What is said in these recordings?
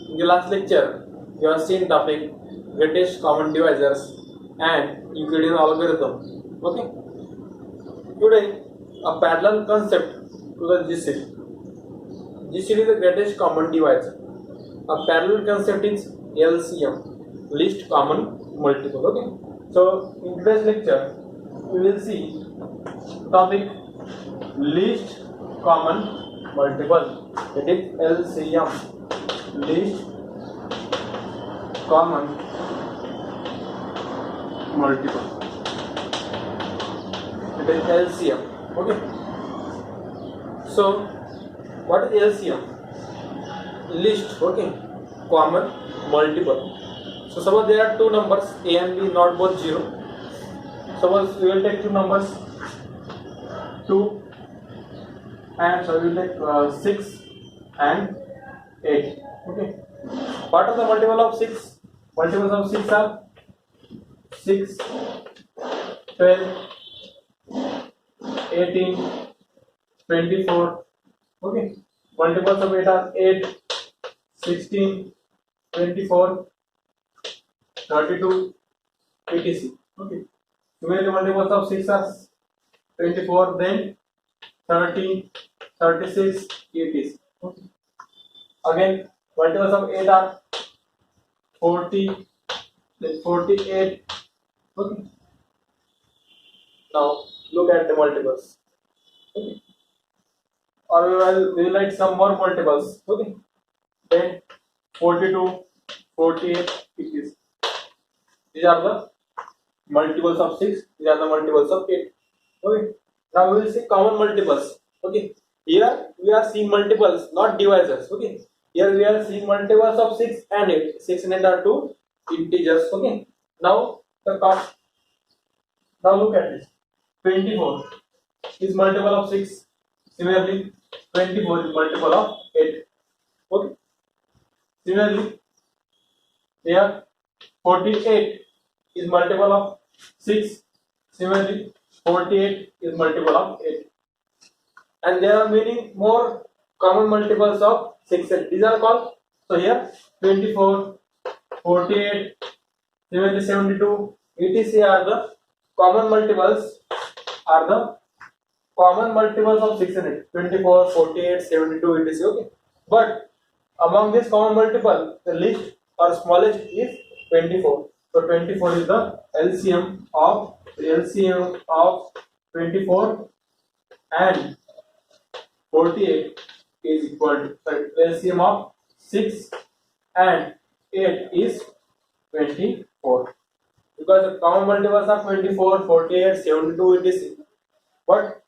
In the last lecture, you have seen topic greatest common divisors and Euclidean algorithm. Okay. Today, a parallel concept to the GCD. GCD is the greatest common divisor. A parallel concept is LCM, least common multiple. Okay. So in today's lecture, we will see topic least common multiple. It is LCM, least common multiple. It is LCM. Okay. So what is LCM? Least. Okay. Common multiple. So suppose there are two numbers A and B, not both 0. Suppose we will take two numbers 2 and so we will take 6 and 8. Okay. What are the multiple of 6? Multiples of 6 are 6, 12, 18, 24. Okay. Multiples of 8 are 8, 16, 24, 32, etc. Okay. Similarly, multiples of 6 are 24, then 30, 36, etc. Okay. Again, multiples of 8 are 40, then 48. Okay. Now look at the multiples. Okay. Or we will write some more multiples. Okay. Then 42, 48, etc. These are the multiples of 6. These are the multiples of 8. Okay. Now we will see common multiples. Okay. Here we are seeing multiples, not divisors. Okay. Here we are seeing multiples of 6 and 8. 6 and 8 are two integers. Okay. Now now look at this. 24 is multiple of 6. Similarly, 24 is multiple of 8. Okay. Similarly, here 48 is multiple of 6. Similarly, 48 is multiple of 8. And there are many more common multiples of 6. These are called, so here 24, 48, similarly 72, etc. are the common multiples of 6 and 8. 24, 48, 72, etc. Okay. But among this common multiple, the least or smallest is 24. So 24 is the LCM of 24 and 48 is equal to LCM of 6 and 8 is 24. Because the common multiples are 24, 48, 72, etc. But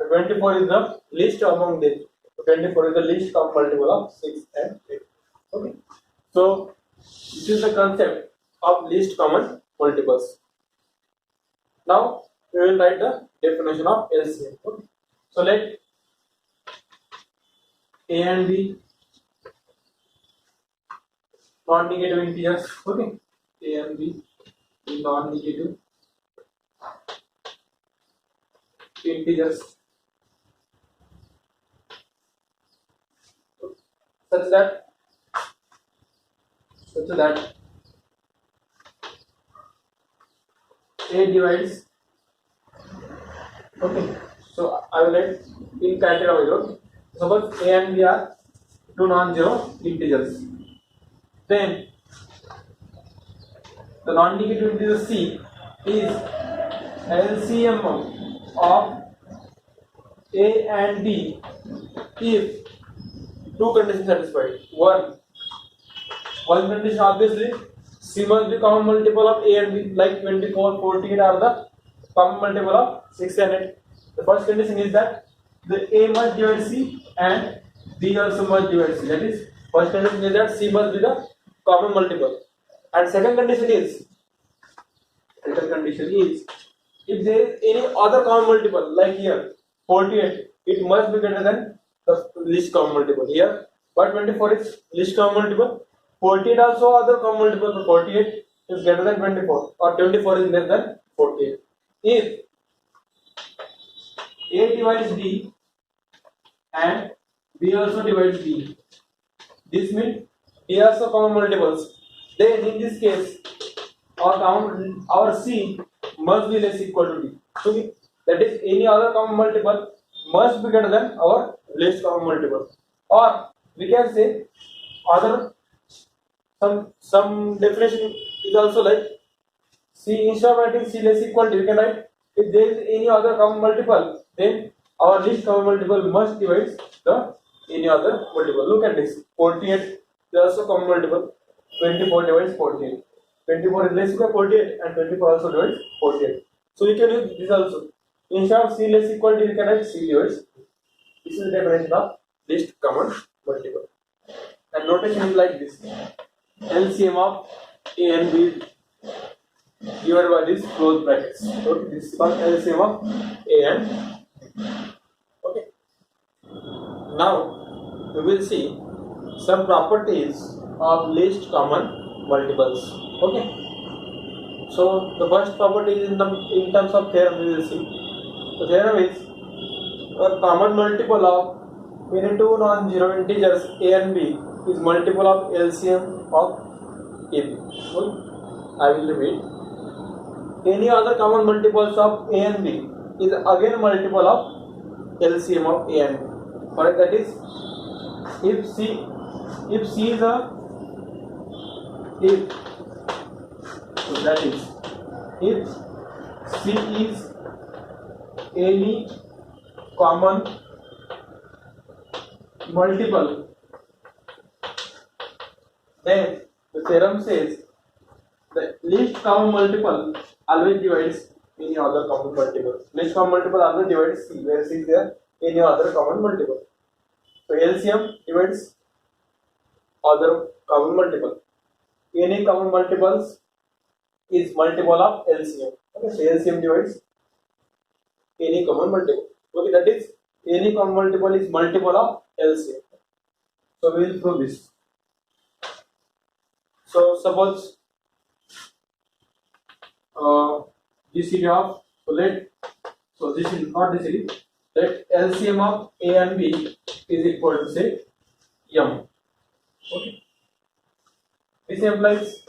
24 is the least among them. 24 is the least common multiple of 6 and 8. Okay. So this is the concept of least common multiples. Now we will write the definition of LCM. Okay. So let A and B non-negative integers. Okay. A and B non-negative integers such that A divides. Okay. So I will write in criteria. Okay. Suppose A and B are two non-zero integers. Then the non-negative integer C is LCM of A and B if two conditions satisfied. One condition, obviously C must be common multiple of A and B, like 24, 48 are the common multiple of 6 and 8. The first condition is that the A must divide C and B also must divide C. That is, first condition is that C must be the common multiple. And second condition is if there is any other common multiple, like here 48, it must be greater than the least common multiple. Here, but 24 is least common multiple. 48 also other common multiple, but 48 is greater than 24, or 24 is less than 48. If A divides B and B also divides B, this means D also common multiples. Then in this case, our C must be less equal to D. Okay, that is any other common multiple must be greater than our least common multiple. Or we can say other some definition is also like C, instead of writing C less equal to, you can write if there is any other common multiple, then our least common multiple must divide the any other multiple. Look at this. 48 is also common multiple. 24 divides 48. 24 is less equal to 48 and 24 also divides 48. So you can use this also. Instead of C less equal to, you can write C divides. This is the definition of least common multiple. And notation is like this. LCM of A and B divided by this closed brackets. Okay, this is called LCM of A and B. Okay. Now we will see some properties of least common multiples. Okay. So the first property is in terms of theorem we will see. The theorem is a common multiple of any two non-zero integers A and B is multiple of LCM of AB. Okay. I will repeat. Any other common multiples of A and B is again multiple of LCM of A and B. For that is, if C is a if so that is if C is any common multiple, then the theorem says the least common multiple always divides any other common multiple. Least common multiple always divides C, where C is there any other common multiple. So LCM divides other common multiple. Any common multiples is multiple of LCM. Okay, so LCM divides any common multiple. Okay, that is any common multiple is multiple of LCM. So we will prove this. So suppose GCD of this is not GCD. Let LCM of A and B is equal to say M. Okay. This implies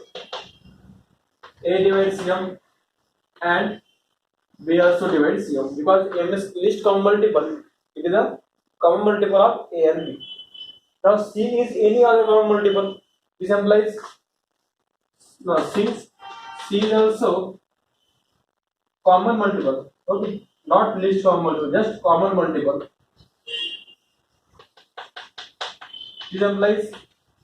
A divides M and B also divides M, because M is least common multiple. It is a common multiple of A and B. Now C is any other common multiple. This implies since C is also common multiple. Okay, not least common multiple, just common multiple. This implies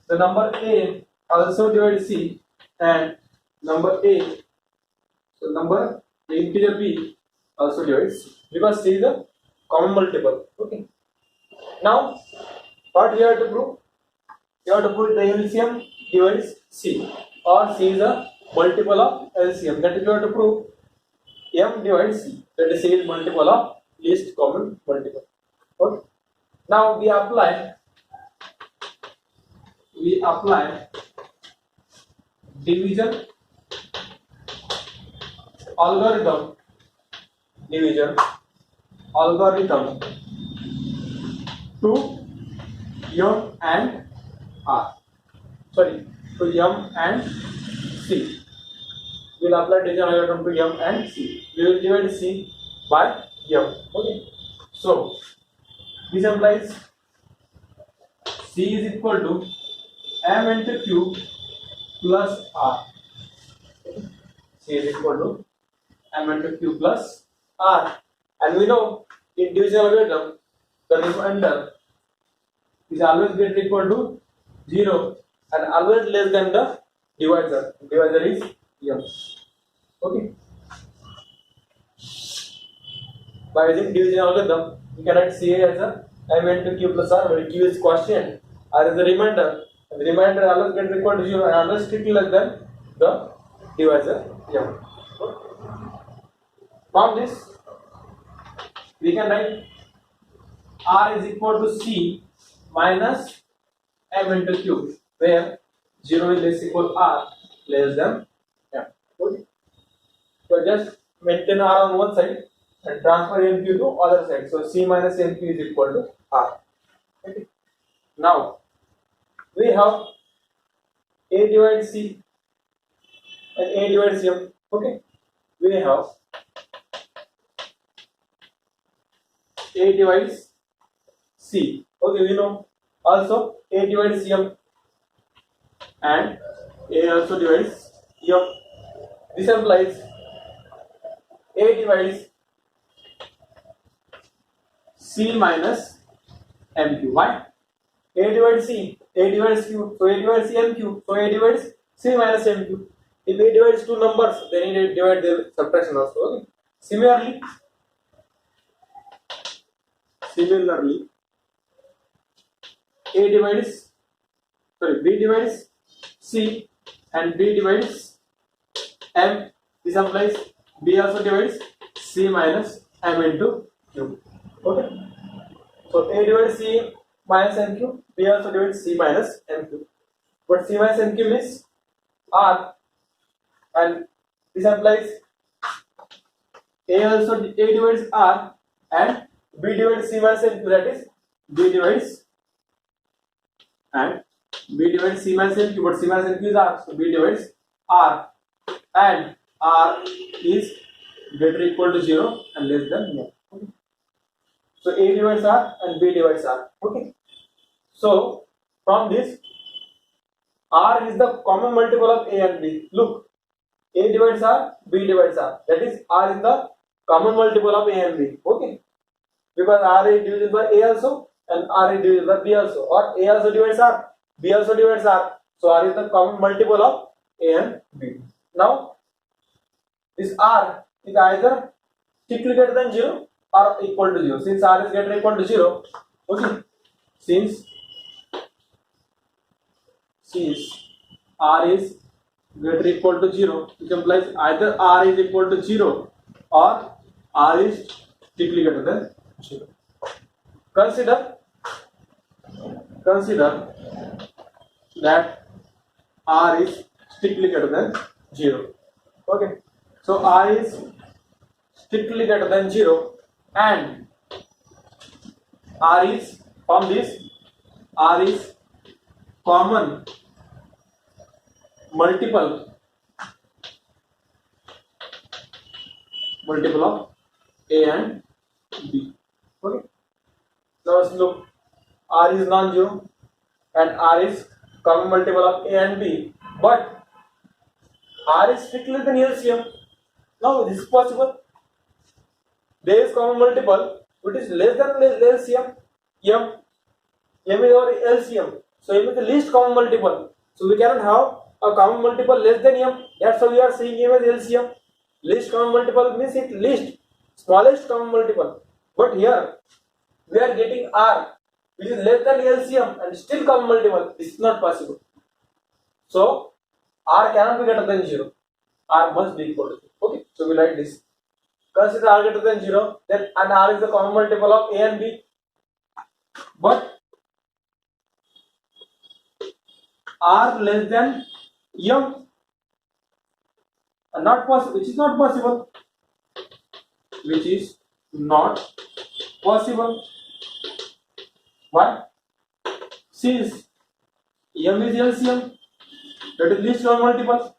the number A also divides C and number A, so number the integer B also divides C, because C is a common multiple. Okay. Now what we have to prove? You have to prove the LCM divides C, or C is a multiple of LCM. That is, you have to prove M divides C. That is, C is multiple of least common multiple. Okay. Now we apply division algorithm to M and R. Sorry, to M and C. We will apply division algorithm to M and C. We will divide C by M. Okay. So this implies C is equal to M into Q plus R. C is equal to M into Q plus R. And we know in division algorithm the remainder is always greater equal to 0 and always less than the divisor. Divisor is M. Okay. By using division algorithm, you can write C as a M into Q plus R, where Q is quotient, R is the remainder. And the remainder always greater equal to 0 and always strictly less than the divisor M. From this, we can write R is equal to C minus M into Q, where 0 is less equal to R less than M. Okay. So just maintain R on one side and transfer MQ to other side. So C minus MQ is equal to R. Okay. Now we have A divides C and A divides M. Okay, we have A divides C. Okay, we know also A divides M and A also divides M. This implies A divides C minus MQ. Why? A divides C, A divides Q, so A divides MQ, so A divides C minus MQ. If A divides two numbers, then it divides their subtraction also. Okay. Similarly, A divides, B divides C and B divides M. This implies B also divides C minus M into Q. Okay. So A divides C minus MQ, B also divides C minus MQ. But C minus MQ means R, and this implies A divides R and B divides C minus MQ, that is B divides and B divides C minus MQ, but C minus MQ is R, so B divides R and R is greater or equal to 0 and less than 1. Okay. So A divides R and B divides R. Okay. So from this, R is the common multiple of A and B. Look, A divides R, B divides R. That is, R is the common multiple of A and B. Okay. Because R is divisible by A also and R is divisible by B also. Or A also divides R, B also divides R. So R is the common multiple of A and B. Now, this R is either strictly greater than 0 or equal to 0. Since R is greater or equal to 0, okay. Since R is greater or equal to 0, it implies either R is equal to 0 or R is strictly greater than 0. Consider that R is strictly greater than 0. Okay. So R is strictly greater than 0 and R is, from this, R is common multiple of A and B. Okay. Now let's look. R is non-zero and R is common multiple of A and B, but R is strictly than LCM. Now this is possible. There is common multiple which is less than LCM. M is our LCM. So M is the least common multiple. So we cannot have a common multiple less than M. That's why we are saying M as LCM. Least common multiple means it least, smallest common multiple. But here we are getting R which is less than LCM and still common multiple. This is not possible. So R cannot be greater than 0. R must be equal to 0. Okay. So we write this. Consider R greater than 0, then and R is the common multiple of A and B. But R less than M, not possible, which is not possible. Why? Since M is LCM, that is least common multiple.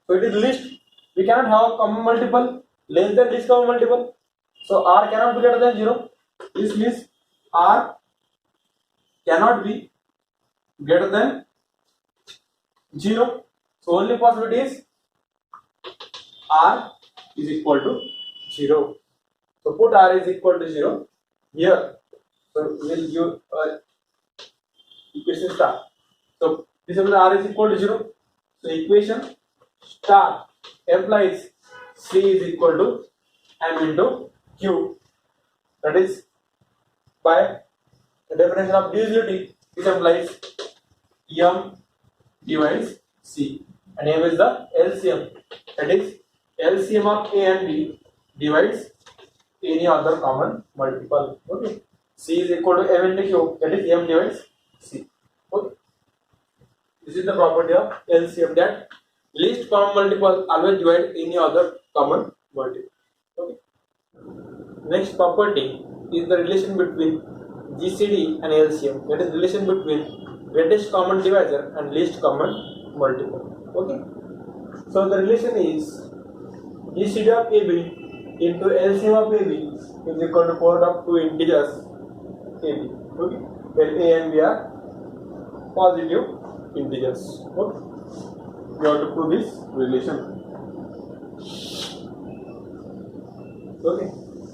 So it is least. We cannot have a common multiple less than least common multiple. So R cannot be greater than 0. This means R cannot be greater than 0. So only possibility is R is equal to 0. So put R is equal to 0 here. So we will give equation star. So this is R is equal to 0. So equation star implies C is equal to M into Q. That is, by the definition of divisibility, it implies M divides C, and M is the LCM. That is, LCM of A and B divides any other common multiple. Okay. C is equal to M into Q. That is, M divides C. Okay. This is the property of LCM, that least common multiple always divide any other common multiple. Okay. Next property is the relation between GCD and LCM. That is, relation between greatest common divisor and least common multiple. Okay. So the relation is GCD of AB into LCM of AB is equal to product of two integers AB. Okay. Where A and B are positive integers. Okay. We have to prove this relation. Okay.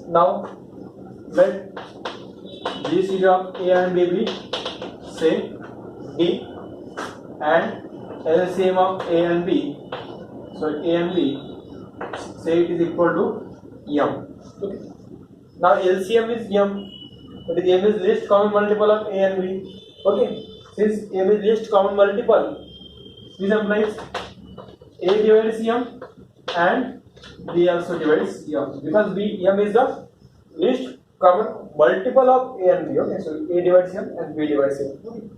Now let GCD of A and B be say D and LCM of A and B, so A and B, say it is equal to M. Okay. Now LCM is M, but M is least common multiple of A and B. Okay. Since M is least common multiple, this implies A divides M and B also divides M, because M is the least common multiple of A and B. Okay. So A divides M and B divides M. Okay.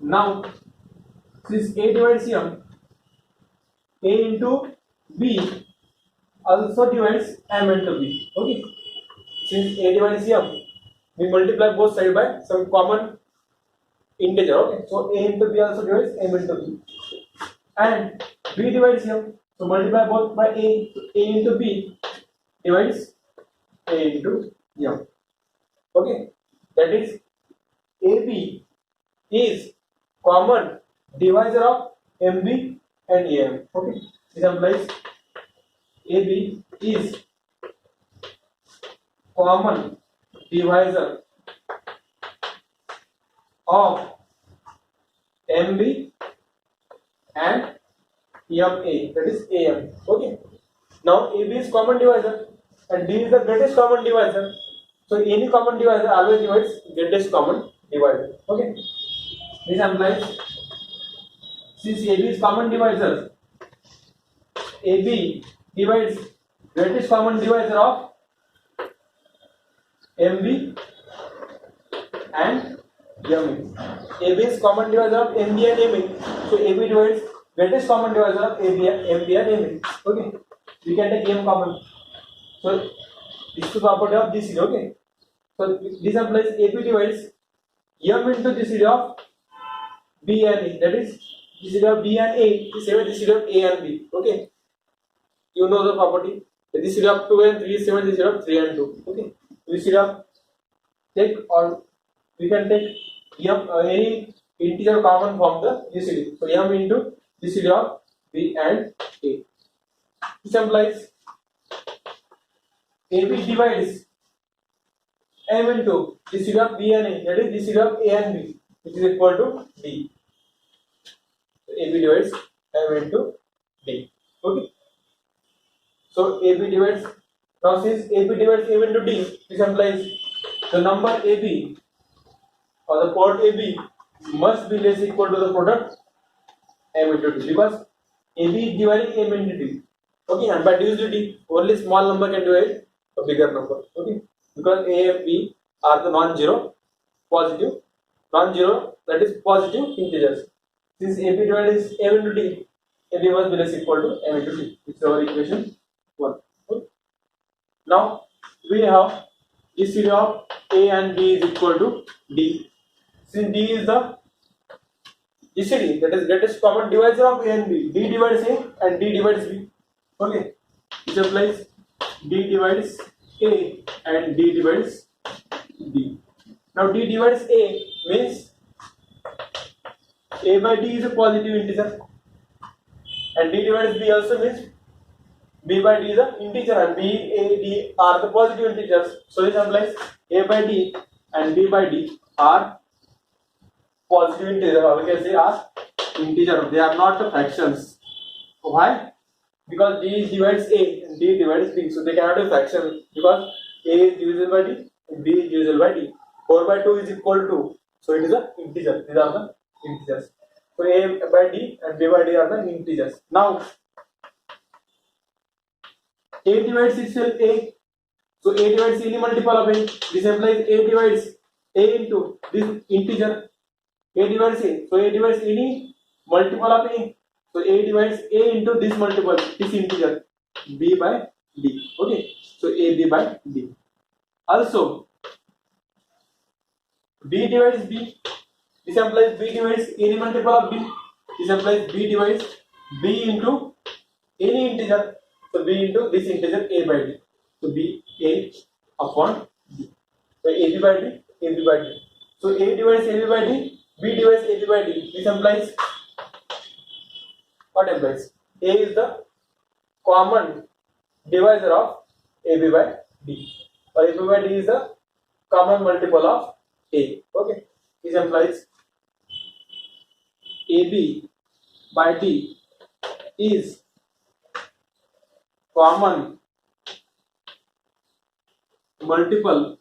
Now, since A divides M, A into B also divides M into B. Okay. Since A divides M, we multiply both sides by some common integer. Okay. So A into B also divides M into B. And B divides M. So multiply both by A. So A into B divides A into M. Okay. That is AB is common divisor of MB and AM. Okay. This implies AB is common divisor of MB and MA, that is AM. Okay. Now AB is common divisor and D is the greatest common divisor. So any common divisor always divides greatest common divisor. Okay. This implies since AB is common divisor, AB divides greatest common divisor of MB and MA. AB is common divisor of MB and MA. So AB divides greatest common divisor of MB and MA. Okay. We can take M common. So this is the property of GCD. Okay. So this implies AB divides M into GCD of B and A. That is GCD of B and A is same as GCD of A and B. Okay. You know the property. The GCD of 2 and 3 is same as GCD of 3 and 2. Okay. GCD of take, or we can take M any integer common from the GCD. So M into GCD of B and A. This implies AB divides M into GCD of B and A. That is GCD of A and B, which is equal to D. So AB divides M into D. Okay. So AB divides, now since AB divides M into D, this implies the number AB or the port AB must be less equal to the product M into D, because AB is dividing M into D. Okay, and by divisibility, only small number can divide a bigger number. Okay, because A and B are the non-zero, that is positive integers. Since AB divides M into D, AB must be less equal to M into D. It's our equation 1. Okay. Now we have GCD of A and B is equal to D. Since D is the GCD, that is greatest common divisor of A and B, D divides A and D divides B. Okay, which implies D divides A and D divides D. Now D divides A means A by D is a positive integer, and D divides B also means B by D is an integer, and B, A, D are the positive integers. So this implies A by D and B by D are positive integers, or we can say are integer. They are not the fractions. Why? Because D divides A and D divides B, so they cannot be fraction, because A is divisible by D and B is divisible by D. 4 by 2 is equal to 2, so it is an integer. These are the integers. So A by D and B by D are the integers. Now A divides itself A, so A divides any multiple of A. This implies A divides A into this integer. A divides A, so A divides any multiple of A. So A divides A into this multiple, this integer, B by D. Okay, so A B by D. Also, B divides B. This implies B divides any multiple of B. This implies b divides b into any integer. So b into this integer a by d. So b a upon b. So ab by d, ab by d. So a divides ab by d, b divides ab by d. This implies what implies? A is the common divisor of ab by d, or ab by d is the common multiple of a. Okay, this implies ab by d is common multiple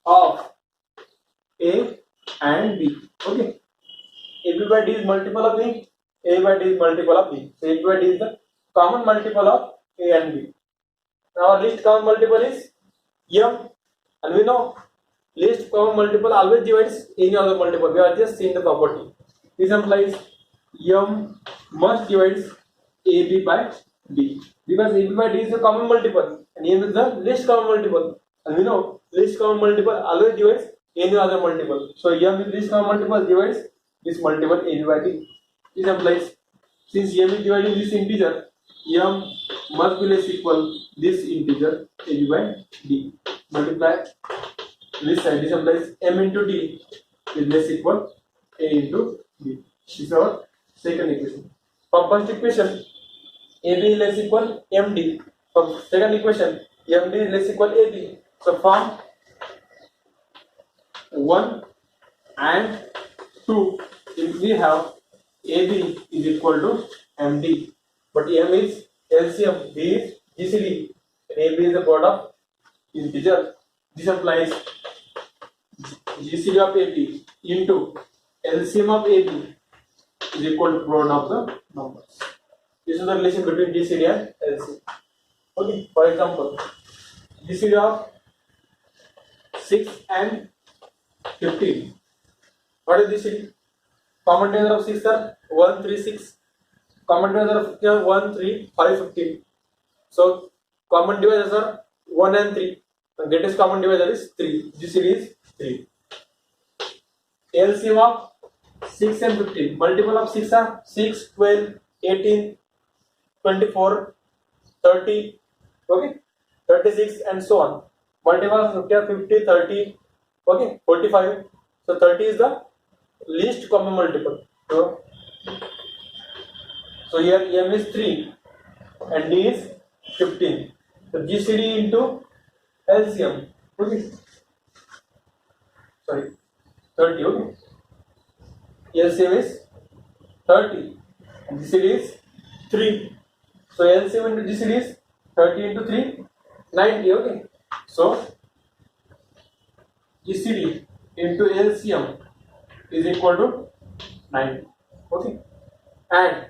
of a and b. Okay, ab by d is multiple of b, a by d is multiple of b. So ab by d is the common multiple of a and b. Now our least common multiple is m, and we know least common multiple always divides any other multiple. We are just seeing the property. This implies m must divides ab by d, because ab by d is the common multiple and m is the least common multiple, and we know least common multiple always divides any other multiple. So m is least common multiple divides this multiple ab by d. This implies since m is dividing this integer, m must be less equal this integer ab by d. Multiply this side. This implies m into d is less equal a into d. This is our second equation. From first equation, ab is less equal md. From second equation, md is less equal ab. So from 1 and 2, if we have ab is equal to md, but m is LCM, d is GCD, and ab is the product of integer. This implies GCD of ab into LCM of ab is equal to product of the numbers. This is the relation between GCD and LCM. Okay, for example, GCD of 6 and 15. What is GCD? Common divisor of 6 are 1, 3, 6. Common divisor of 15 are 1, 3, 5, 15. So common divisors are 1 and 3. The greatest common divisor is 3. GCD is 3. LCM of 6 and 15. Multiple of 6 are 6, 12, 18, 24, 30, okay, 36 and so on. Multiple of 50 are 50, 30, okay, 45. So 30 is the least common multiple. So here m is 3 and d is 15. So GCD into LCM, okay, sorry, 30, okay. LCM is 30 and GCD is 3. So LCM into GCD is 30 into 3, 90, okay. So GCD into LCM is equal to 90, okay. And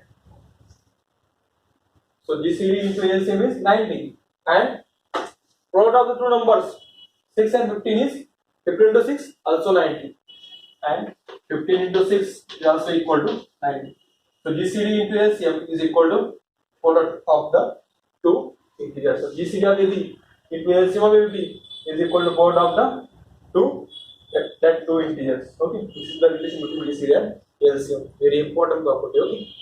so GCD into LCM is 90, and product of the two numbers 6 and 15 is 15 into 6 also 90, and 15 into 6 is also equal to 90. So GCD into LCM is equal to product of the two integers. So GCD of AB into LCM of AB is equal to product of the two integers. Okay, this is the relation between GCD and LCM. Very important property. Okay.